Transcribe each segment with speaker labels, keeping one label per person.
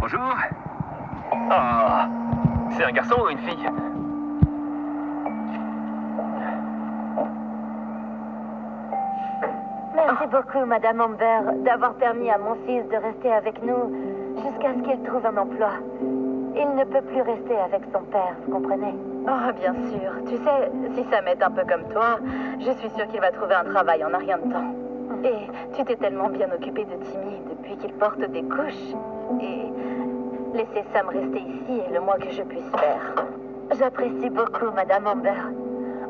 Speaker 1: Bonjour. Oh, c'est un garçon ou une fille?
Speaker 2: Merci beaucoup, Madame Amber, d'avoir permis à mon fils de rester avec nous jusqu'à ce qu'il trouve un emploi. Il ne peut plus rester avec son père, vous comprenez?
Speaker 3: Oh, bien sûr. Tu sais, si Sam est un peu comme toi, je suis sûre qu'il va trouver un travail en un rien de temps. Et tu t'es tellement bien occupée de Timmy depuis qu'il porte des couches. Et laisser Sam rester ici est le moins que je puisse faire.
Speaker 2: J'apprécie beaucoup, Madame Amber.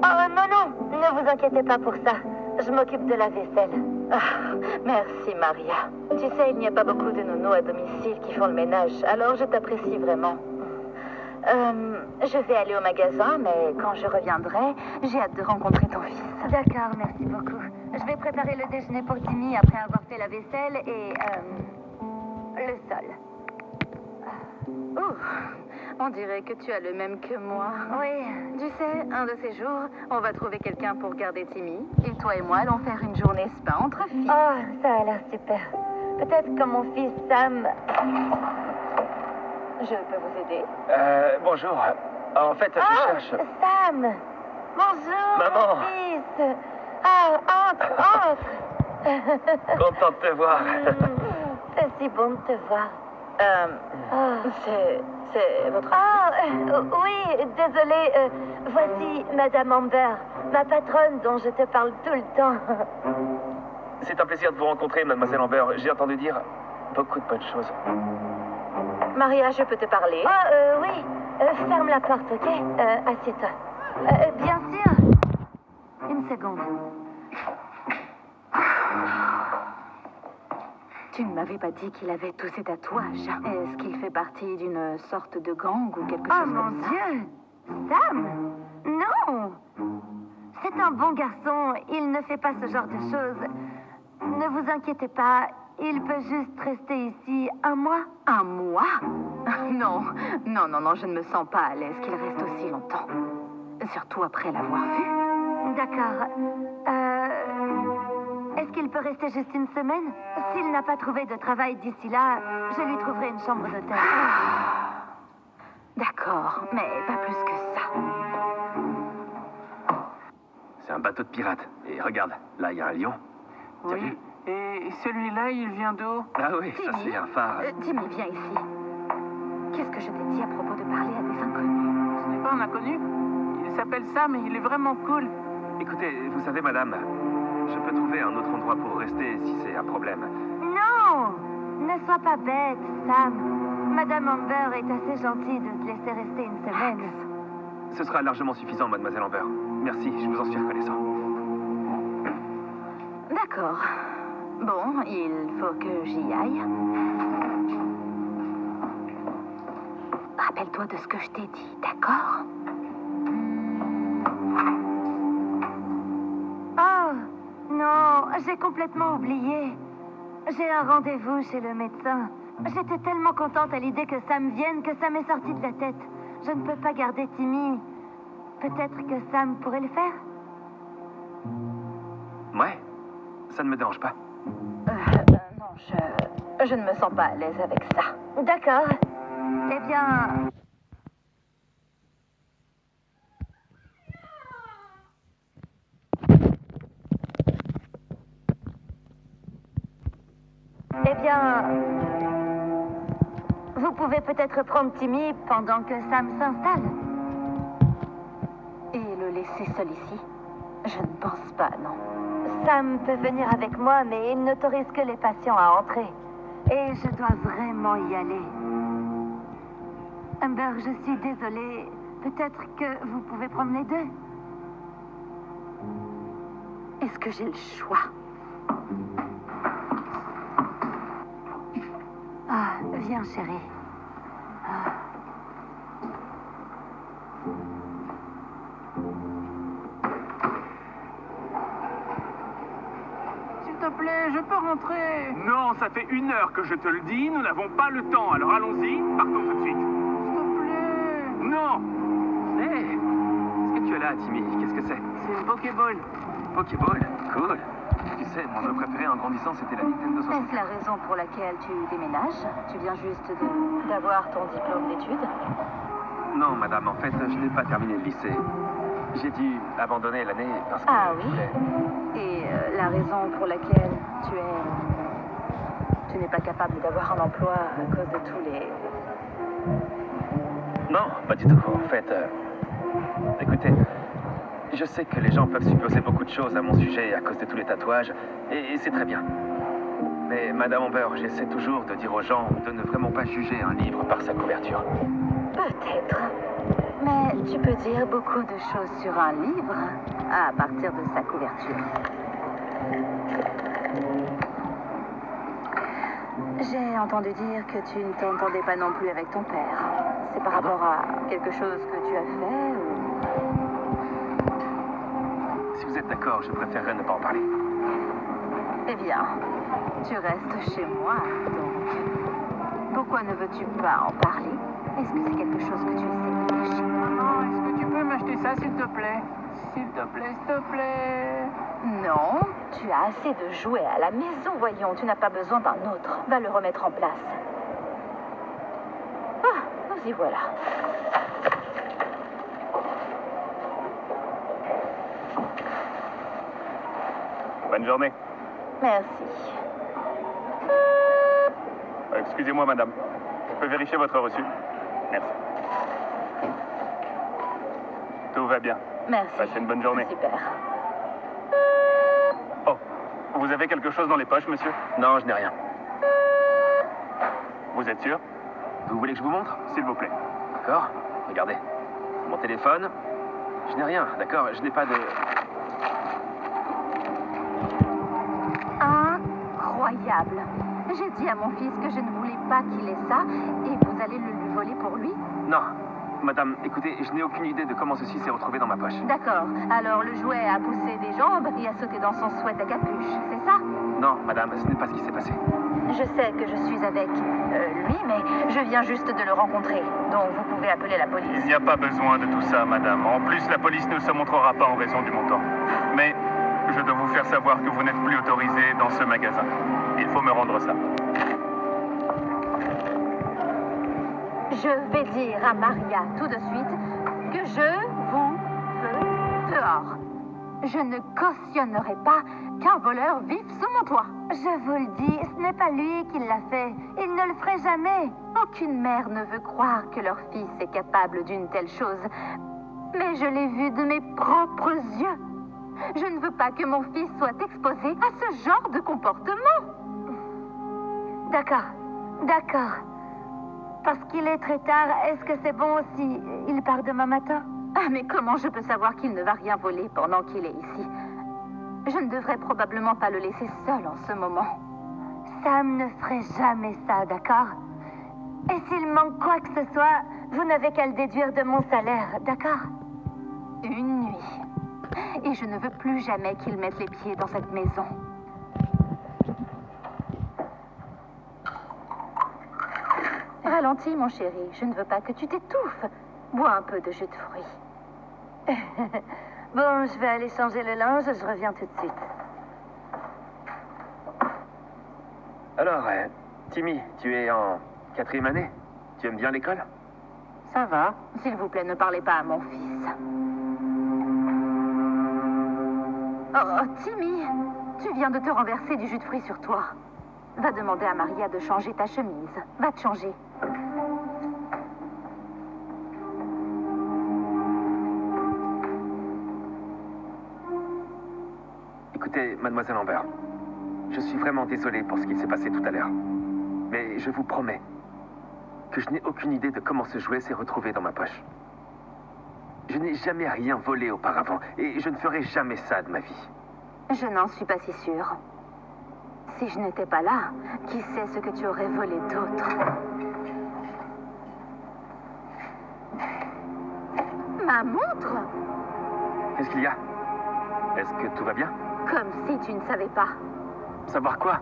Speaker 2: Oh, non, ne vous inquiétez pas pour ça. Je m'occupe de la vaisselle.
Speaker 3: Ah, merci, Maria. Tu sais, il n'y a pas beaucoup de nounous à domicile qui font le ménage, alors je t'apprécie vraiment. Je vais aller au magasin, mais quand je reviendrai, j'ai hâte de rencontrer ton fils.
Speaker 2: D'accord, merci beaucoup. Je vais préparer le déjeuner pour Timmy après avoir fait la vaisselle et, le sol.
Speaker 3: On dirait que tu as le même que moi.
Speaker 2: Oui.
Speaker 3: Tu sais, un de ces jours, on va trouver quelqu'un pour garder Timmy. Et toi et moi allons faire une journée spa entre filles.
Speaker 2: Oh, ça a l'air super. Peut-être que mon fils Sam...
Speaker 3: Je peux vous aider?
Speaker 1: Bonjour. En fait, je cherche...
Speaker 2: Sam! Bonjour,
Speaker 1: Maman.
Speaker 2: mon fils! Ah, entre!
Speaker 1: Content de te voir.
Speaker 2: C'est si bon de te voir.
Speaker 3: C'est votre...
Speaker 2: Oui, désolée. Voici Madame Amber, ma patronne dont je te parle tout le temps.
Speaker 1: C'est un plaisir de vous rencontrer, mademoiselle Amber. J'ai entendu dire beaucoup de bonnes choses.
Speaker 3: Maria, je peux te parler?
Speaker 2: Oui. Ferme la porte, ok? Assieds-toi. Bien sûr. Une seconde.
Speaker 3: Tu ne m'avais pas dit qu'il avait tous ces tatouages. Est-ce qu'il fait partie d'une sorte de gang ou quelque chose
Speaker 2: Oh mon
Speaker 3: comme ça?
Speaker 2: Dieu! Sam! Non! C'est un bon garçon. Il ne fait pas ce genre de choses. Ne vous inquiétez pas. Il peut juste rester ici un mois.
Speaker 3: Un mois? Non, je ne me sens pas à l'aise qu'il reste aussi longtemps. Surtout après l'avoir vu.
Speaker 2: D'accord. Est-ce qu'il peut rester juste une semaine? S'il n'a pas trouvé de travail d'ici là, je lui trouverai une chambre d'hôtel.
Speaker 3: D'accord, mais pas plus que ça.
Speaker 1: C'est un bateau de pirates. Et regarde, là, il y a un lion. T'as vu?
Speaker 4: Et celui-là, il vient d'où?
Speaker 1: Ah oui, ça c'est un phare.
Speaker 3: Timmy, viens ici. Qu'est-ce que je t'ai dit à propos de parler à des inconnus?
Speaker 4: Ce n'est pas un inconnu. Il s'appelle Sam et il est vraiment cool.
Speaker 1: Écoutez, vous savez, madame, je peux trouver un autre endroit pour rester si c'est un problème.
Speaker 2: Non! Ne sois pas bête, Sam. Madame Amber est assez gentille de te laisser rester une semaine.
Speaker 1: Ce sera largement suffisant, mademoiselle Amber. Merci, je vous en suis reconnaissant.
Speaker 3: D'accord. Bon, il faut que j'y aille. Rappelle-toi de ce que je t'ai dit, d'accord?
Speaker 2: Oh, non, j'ai complètement oublié. J'ai un rendez-vous chez le médecin. J'étais tellement contente à l'idée que Sam vienne que ça m'est sorti de la tête. Je ne peux pas garder Timmy. Peut-être que Sam pourrait le faire?
Speaker 1: Ouais, ça ne me dérange pas.
Speaker 3: Non, je ne me sens pas à l'aise avec ça.
Speaker 2: D'accord. Eh bien... vous pouvez peut-être prendre Timmy pendant que Sam s'installe.
Speaker 3: Et le laisser seul ici? Je ne pense pas, non.
Speaker 2: Sam peut venir avec moi, mais il n'autorise que les patients à entrer. Et je dois vraiment y aller. Amber, je suis désolée. Peut-être que vous pouvez prendre les deux.
Speaker 3: Est-ce que j'ai le choix?
Speaker 2: Ah, viens, chérie.
Speaker 4: S'il te plaît, je peux rentrer? Non, ça fait 1 heure que je te le dis, nous n'avons pas le temps, alors allons-y, partons tout de suite. S'il te plaît. Non.
Speaker 1: Hé, ce que tu as là, Timmy, qu'est-ce que c'est?
Speaker 4: C'est une Pokéball.
Speaker 1: Pokéball, cool. Tu sais, mon jeu préféré en grandissant, c'était la Nintendo
Speaker 3: Est-ce
Speaker 1: 64.
Speaker 3: la raison pour laquelle tu déménages? Tu viens juste d'avoir ton diplôme d'études?
Speaker 1: Non, madame, en fait, je n'ai pas terminé le lycée. J'ai dû abandonner l'année parce que
Speaker 3: Ah
Speaker 1: je
Speaker 3: oui?
Speaker 1: voulais...
Speaker 3: Et la raison pour laquelle tu n'es pas capable d'avoir un emploi à cause de tous les...
Speaker 1: Non, pas du tout. En fait, écoutez, je sais que les gens peuvent supposer beaucoup de choses à mon sujet à cause de tous les tatouages, et c'est très bien. Mais Madame Amber, j'essaie toujours de dire aux gens de ne vraiment pas juger un livre par sa couverture.
Speaker 3: Peut-être. Mais tu peux dire beaucoup de choses sur un livre à partir de sa couverture. J'ai entendu dire que tu ne t'entendais pas non plus avec ton père. C'est par rapport à quelque chose que tu as fait ou...
Speaker 1: Si vous êtes d'accord, je préférerais ne pas en parler.
Speaker 3: Eh bien, tu restes chez moi, donc... Pourquoi ne veux-tu pas en parler? Est-ce que c'est quelque chose que tu essaies de cacher?
Speaker 4: Maman, est-ce que tu peux m'acheter ça, s'il te plaît? S'il te plaît, s'il te plaît.
Speaker 3: Non, tu as assez de jouets à la maison, voyons. Tu n'as pas besoin d'un autre. Va le remettre en place. Ah, nous y voilà.
Speaker 4: Bonne journée.
Speaker 3: Merci.
Speaker 4: Excusez-moi, madame. Je peux vérifier votre reçu? Merci. Tout va bien.
Speaker 3: Merci.
Speaker 4: Passez une bonne journée.
Speaker 3: Super.
Speaker 4: Oh, vous avez quelque chose dans les poches, monsieur?
Speaker 1: Non, je n'ai rien.
Speaker 4: Vous êtes sûr?
Speaker 1: Vous voulez que je vous montre?
Speaker 4: S'il vous plaît.
Speaker 1: D'accord. Regardez. Mon téléphone. Je n'ai rien, d'accord? Je n'ai pas de...
Speaker 3: Incroyable. J'ai dit à mon fils que je ne voulais pas qu'il ait ça et vous allez le lui voler pour lui?
Speaker 1: Non. Madame, écoutez, je n'ai aucune idée de comment ceci s'est retrouvé dans ma poche.
Speaker 3: D'accord. Alors le jouet a poussé des jambes et a sauté dans son sweat à capuche, c'est ça?
Speaker 1: Non, madame, ce n'est pas ce qui s'est passé.
Speaker 3: Je sais que je suis avec lui, mais je viens juste de le rencontrer. Donc vous pouvez appeler la police.
Speaker 4: Il n'y a pas besoin de tout ça, madame. En plus, la police ne se montrera pas en raison du montant. Mais je dois vous faire savoir que vous n'êtes plus autorisé dans ce magasin. Il faut me rendre ça.
Speaker 3: Je vais dire à Maria tout de suite que je vous veux dehors. Je ne cautionnerai pas qu'un voleur vive sous mon toit.
Speaker 2: Je vous le dis, ce n'est pas lui qui l'a fait. Il ne le ferait jamais.
Speaker 3: Aucune mère ne veut croire que leur fils est capable d'une telle chose. Mais je l'ai vu de mes propres yeux. Je ne veux pas que mon fils soit exposé à ce genre de comportement.
Speaker 2: D'accord, d'accord. Parce qu'il est très tard, est-ce que c'est bon si il part demain matin?
Speaker 3: Ah, mais comment je peux savoir qu'il ne va rien voler pendant qu'il est ici? Je ne devrais probablement pas le laisser seul en ce moment.
Speaker 2: Sam ne ferait jamais ça, d'accord? Et s'il manque quoi que ce soit, vous n'avez qu'à le déduire de mon salaire, d'accord?
Speaker 3: Une nuit. Et je ne veux plus jamais qu'il mette les pieds dans cette maison. Ralentis, mon chéri. Je ne veux pas que tu t'étouffes. Bois un peu de jus de fruits.
Speaker 2: Bon, je vais aller changer le linge, je reviens tout de suite.
Speaker 1: Alors, Timmy, tu es en 4e année? Tu aimes bien l'école?
Speaker 3: Ça va. S'il vous plaît, ne parlez pas à mon fils. Oh, Timmy, tu viens de te renverser du jus de fruits sur toi. Va demander à Maria de changer ta chemise. Va te changer.
Speaker 1: Écoutez, mademoiselle Amber, je suis vraiment désolé pour ce qui s'est passé tout à l'heure. Mais je vous promets que je n'ai aucune idée de comment ce jouet s'est retrouvé dans ma poche. Je n'ai jamais rien volé auparavant et je ne ferai jamais ça de ma vie.
Speaker 3: Je n'en suis pas si sûre. Si je n'étais pas là, qui sait ce que tu aurais volé d'autre? Ma montre?
Speaker 1: Qu'est-ce qu'il y a? Est-ce que tout va bien?
Speaker 3: Comme si tu ne savais pas.
Speaker 1: Savoir quoi?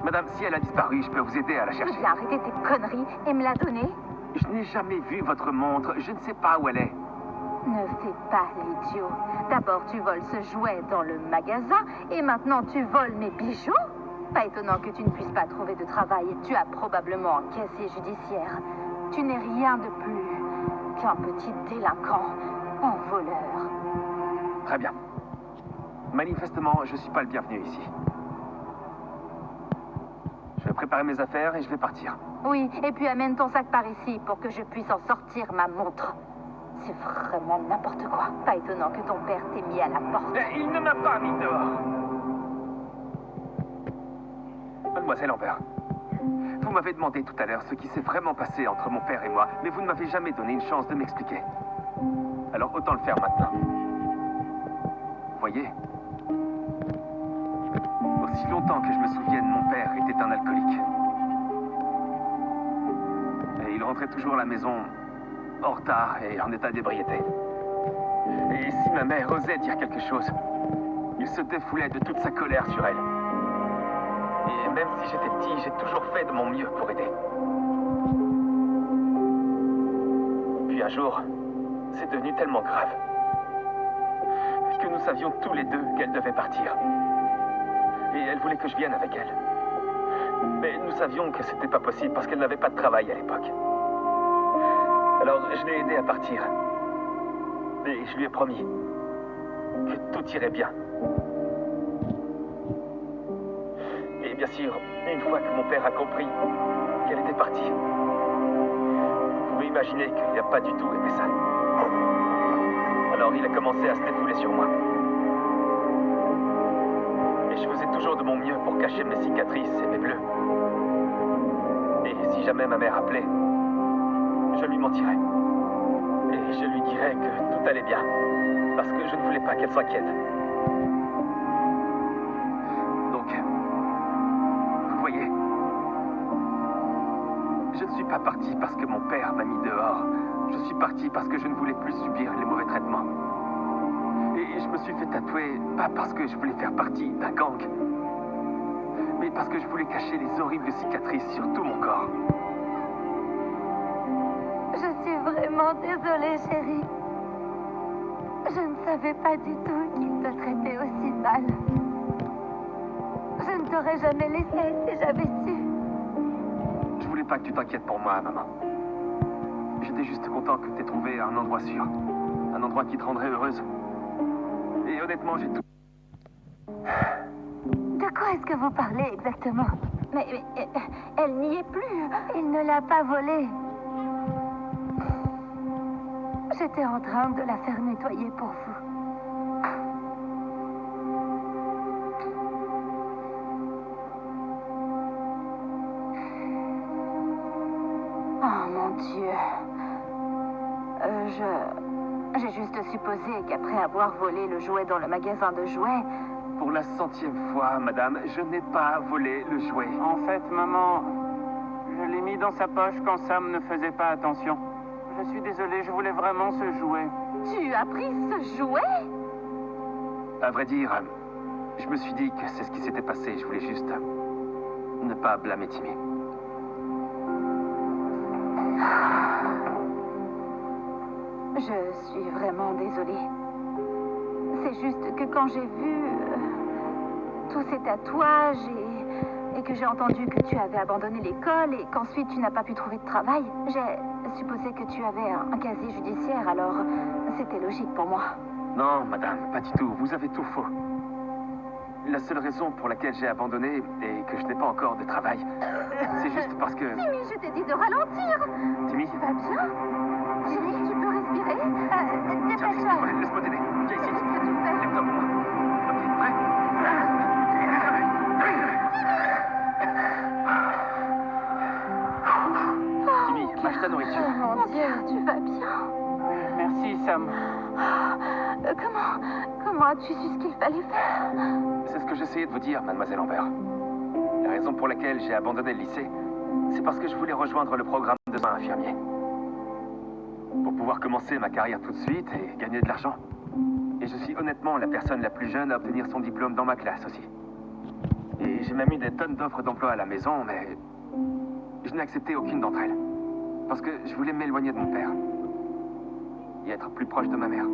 Speaker 1: Madame, si elle a disparu, je peux vous aider à la chercher.
Speaker 3: Tu as arrêté tes conneries et me la donner?
Speaker 1: Je n'ai jamais vu votre montre. Je ne sais pas où elle est.
Speaker 3: Ne fais pas l'idiot. D'abord, tu voles ce jouet dans le magasin et maintenant tu voles mes bijoux? Pas étonnant que tu ne puisses pas trouver de travail. Tu as probablement un casier judiciaire. Tu n'es rien de plus qu'un petit délinquant, un voleur.
Speaker 1: Très bien. Manifestement, je suis pas le bienvenu ici. Je vais préparer mes affaires et je vais partir.
Speaker 3: Oui, et puis amène ton sac par ici pour que je puisse en sortir ma montre. C'est vraiment n'importe quoi. Pas étonnant que ton père t'ait mis à la porte.
Speaker 1: Mais il ne m'a pas mis dehors. Mademoiselle Amber, vous m'avez demandé tout à l'heure ce qui s'est vraiment passé entre mon père et moi, mais vous ne m'avez jamais donné une chance de m'expliquer. Alors autant le faire maintenant. Vous voyez, aussi longtemps que je me souvienne, mon père était un alcoolique. Et il rentrait toujours à la maison en retard et en état d'ébriété. Et si ma mère osait dire quelque chose, il se défoulait de toute sa colère sur elle. Et même si j'étais petit, j'ai toujours fait de mon mieux pour aider. Puis un jour, c'est devenu tellement grave que nous savions tous les deux qu'elle devait partir. Et elle voulait que je vienne avec elle. Mais nous savions que c'était pas possible parce qu'elle n'avait pas de travail à l'époque. Alors je l'ai aidée à partir. Et je lui ai promis que tout irait bien. Et bien sûr, une fois que mon père a compris qu'elle était partie, vous pouvez imaginer qu'il n'a pas du tout aimé ça. Alors il a commencé à se défouler sur moi. Et je faisais toujours de mon mieux pour cacher mes cicatrices et mes bleus. Et si jamais ma mère appelait, je lui mentirais. Et je lui dirais que tout allait bien, parce que je ne voulais pas qu'elle s'inquiète. Donc, vous voyez, je ne suis pas parti parce que mon père m'a mis dehors. Je suis parti parce que je ne voulais plus subir les mauvais traitements. Et je me suis fait tatouer, pas parce que je voulais faire partie d'un gang, mais parce que je voulais cacher les horribles cicatrices sur tout mon corps.
Speaker 2: Je suis vraiment désolée, chérie. Je ne savais pas du tout qu'il te traitait aussi mal. Je ne t'aurais jamais laissé si j'avais su.
Speaker 1: Je voulais pas que tu t'inquiètes pour moi, maman. J'étais juste content que tu aies trouvé un endroit sûr. Un endroit qui te rendrait heureuse. Et honnêtement, j'ai tout...
Speaker 2: De quoi est-ce que vous parlez exactement?
Speaker 3: Mais elle n'y est plus.
Speaker 2: Il ne l'a pas volée. J'étais en train de la faire nettoyer pour vous.
Speaker 3: Oh mon Dieu. J'ai juste supposé qu'après avoir volé le jouet dans le magasin de jouets...
Speaker 1: Pour la 100e fois, madame, je n'ai pas volé le jouet.
Speaker 5: En fait, maman, je l'ai mis dans sa poche quand Sam ne faisait pas attention. Je suis désolé, je voulais vraiment ce jouet.
Speaker 3: Tu as pris ce jouet?
Speaker 1: À vrai dire, je me suis dit que c'est ce qui s'était passé. Je voulais juste ne pas blâmer Timmy.
Speaker 3: Je suis vraiment désolée. C'est juste que quand j'ai vu tous ces tatouages et que j'ai entendu que tu avais abandonné l'école et qu'ensuite tu n'as pas pu trouver de travail, j'ai supposé que tu avais un casier judiciaire, alors c'était logique pour moi.
Speaker 1: Non, madame, pas du tout. Vous avez tout faux. La seule raison pour laquelle j'ai abandonné et que je n'ai pas encore de travail, c'est juste parce que...
Speaker 3: Timmy, je t'ai dit de ralentir.
Speaker 1: Timmy?
Speaker 3: Tu vas bien? Timmy, tu peux respirer?
Speaker 2: Dépêche-toi.
Speaker 1: Ouais, laisse-moi t'aider. Viens ici.
Speaker 3: Qu'est-ce que tu fais?
Speaker 1: Lève-toi pour moi. Ok, prêt? Timmy, mâche ta nourriture.
Speaker 3: Oh mon Dieu, tu vas bien?
Speaker 5: Merci, Sam.
Speaker 3: Comment as-tu su ce qu'il fallait faire?
Speaker 1: C'est ce que j'essayais de vous dire, mademoiselle Amber. La raison pour laquelle j'ai abandonné le lycée, c'est parce que je voulais rejoindre le programme de soins infirmiers. Pour pouvoir commencer ma carrière tout de suite et gagner de l'argent. Et je suis honnêtement la personne la plus jeune à obtenir son diplôme dans ma classe aussi. Et j'ai même eu des tonnes d'offres d'emploi à la maison, mais je n'ai accepté aucune d'entre elles. Parce que je voulais m'éloigner de mon père. et être plus proche de ma mère.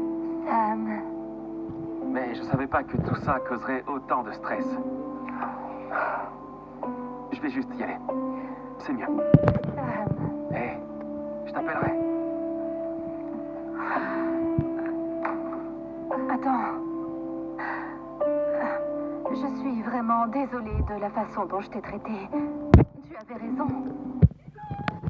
Speaker 2: Sam,
Speaker 1: Mais je savais pas que tout ça causerait autant de stress. Je vais juste y aller. C'est mieux.
Speaker 2: Sam.
Speaker 1: Hé, je t'appellerai.
Speaker 3: Attends. Je suis vraiment désolée de la façon dont je t'ai traitée. Tu avais raison.